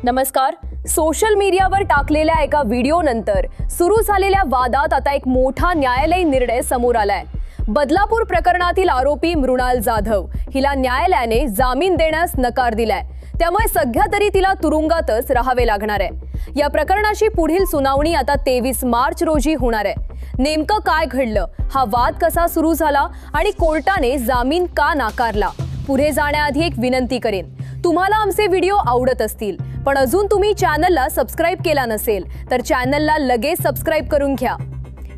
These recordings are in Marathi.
नमस्कार. सोशल मीडियावर टाकलेल्या एका व्हिडिओनंतर सुरू झालेल्या वादात आता एक मोठा न्यायालयीन निर्णय समोर आलाय. बदलापूर प्रकरणातील आरोपी मृणाल जाधव हिला न्यायालयाने जामीन देण्यास नकार दिलाय. त्यामुळे सध्या तरी तिला तुरुंगातच राहावे लागणार आहे. या प्रकरणाची पुढील सुनावणी आता 23 मार्च रोजी होणार आहे. नेमकं काय घडलं, हा वाद कसा सुरू झाला आणि कोर्टाने जामीन का नाकारला, पुढे जाण्याआधी एक विनंती करेन. तुम्हाला आमचे व्हिडिओ आवडत असतील पण अजून तुम्ही चॅनलला सबस्क्राइब केला नसेल तर चॅनलला लगेच सबस्क्राइब करून घ्या.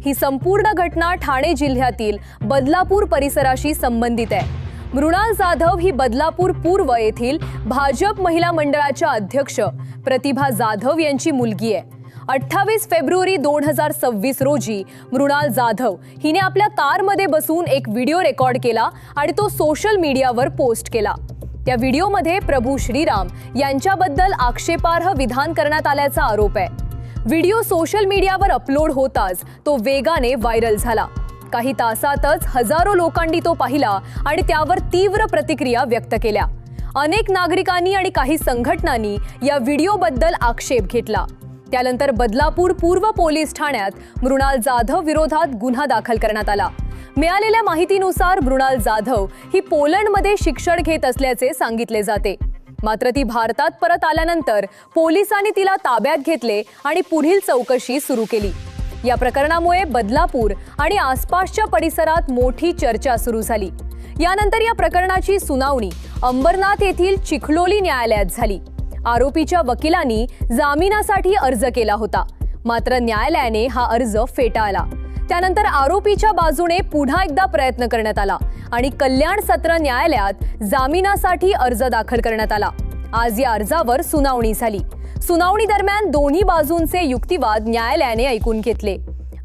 ही संपूर्ण घटना ठाणे जिल्ह्यातील बदलापूर परिसराशी संबंधित आहे. मृणाल जाधव ही बदलापूर पूर्व येथील भाजप महिला मंडळाच्या अध्यक्ष प्रतिभा जाधव यांची मुलगी आहे. 28 फेब्रुवारी 2026 रोजी मृणाल जाधव हिने आपल्या कारमध्ये बसून एक व्हिडिओ रेकॉर्ड केला आणि तो सोशल मीडियावर पोस्ट केला. त्या व्हिडिओमध्ये प्रभू श्रीराम यांच्याबद्दल आक्षेपार्ह विधान करण्यात आल्याचा आरोप आहे. व्हिडिओ सोशल मीडियावर अपलोड होताच तो वेगाने व्हायरल झाला. काही तासातच हजारो लोकांनी तो पाहिला आणि त्यावर तीव्र प्रतिक्रिया व्यक्त केल्या. अनेक नागरिकांनी आणि काही संघटनांनी या व्हिडिओबद्दल आक्षेप घेतला. त्यानंतर बदलापूर पूर्व पोलीस ठाण्यात मृणाल जाधव विरोधात गुन्हा दाखल करण्यात आला. मिळालेल्या माहितीनुसार मृणाल जाधव ही पोलंडमध्ये शिक्षण घेत असल्याचे सांगितले जाते. मात्र ती भारतात परत आल्यानंतर पोलिसांनी तिला ताब्यात घेतले आणि पुढील चौकशी सुरू केली. या प्रकरणामुळे बदलापूर आणि आसपासच्या परिसरात मोठी चर्चा सुरू झाली. यानंतर या प्रकरणाची सुनावणी अंबरनाथ येथील चिखलोली न्यायालयात झाली. आरोपीच्या वकिलांनी जामिनासाठी अर्ज केला होता, मात्र न्यायालयाने हा अर्ज फेटाळला. त्यानंतर आरोपीच्या बाजूने पुन्हा एकदा प्रयत्न करण्यात आला आणि कल्याण सत्र न्यायालयात जामिनासाठी अर्ज दाखल करण्यात आला. आज या अर्जावर सुनावणी झाली. सुनावणी दरम्यान दोन्ही बाजूंचे युक्तिवाद न्यायालयाने ऐकून घेतले.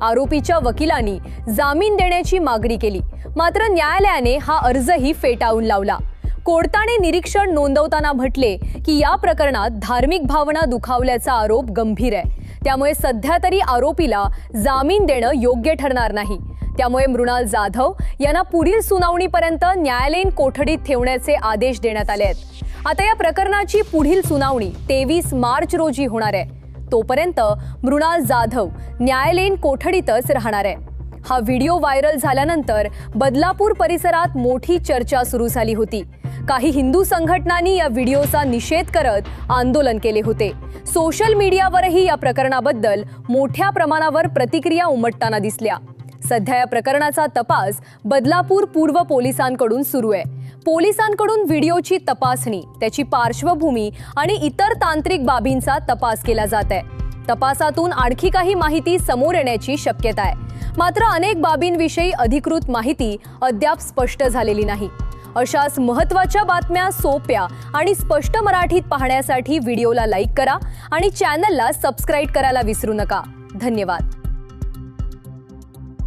आरोपीच्या वकिलांनी जामीन देण्याची मागणी केली, मात्र न्यायालयाने हा अर्जही फेटाळून लावला. कोर्टाने निरीक्षण नोंदवताना म्हटले की या प्रकरणात धार्मिक भावना दुखावल्याचा आरोप गंभीर आहे. त्यामुळे सध्या तरी आरोपीला जामीन देणं योग्य ठरणार नाही. त्यामुळे मृणाल जाधव यांना पुढील सुनावणीपर्यंत न्यायालयीन कोठडीत ठेवण्याचे आदेश देण्यात आले आहेत. आता या प्रकरणाची पुढील सुनावणी 23 मार्च रोजी होणार आहे. तोपर्यंत मृणाल जाधव न्यायालयीन कोठडीतच राहणार आहे. हा व्हिडिओ व्हायरल झाल्यानंतर बदलापूर परिसरात मोठी चर्चा सुरू झाली होती. काही हिंदू संघटनांनी या व्हिडिओचा निषेध करत आंदोलन केले होते. सोशल मीडियावरही या प्रकरणाबद्दल मोठ्या प्रमाणावर प्रतिक्रिया उमटताना दिसल्या. सध्या या प्रकरणाचा तपास बदलापूर पूर्व पोलिसांकडून सुरू आहे. पोलिसांकडून व्हिडिओची तपासणी, त्याची पार्श्वभूमी आणि इतर तांत्रिक बाबींचा तपास केला जात आहे. तपासातून आणखी काही माहिती समोर येण्याची शक्यता आहे. मात्र अनेक बाबींविषयी अधिकृत माहिती अद्याप स्पष्ट झालेली नाही. अशाच महत्त्वाच्या बातम्या सोप्या आणि स्पष्ट मराठीत पाहण्यासाठी व्हिडिओला लाईक करा आणि चॅनलला सबस्क्राइब करायला विसरू नका. धन्यवाद.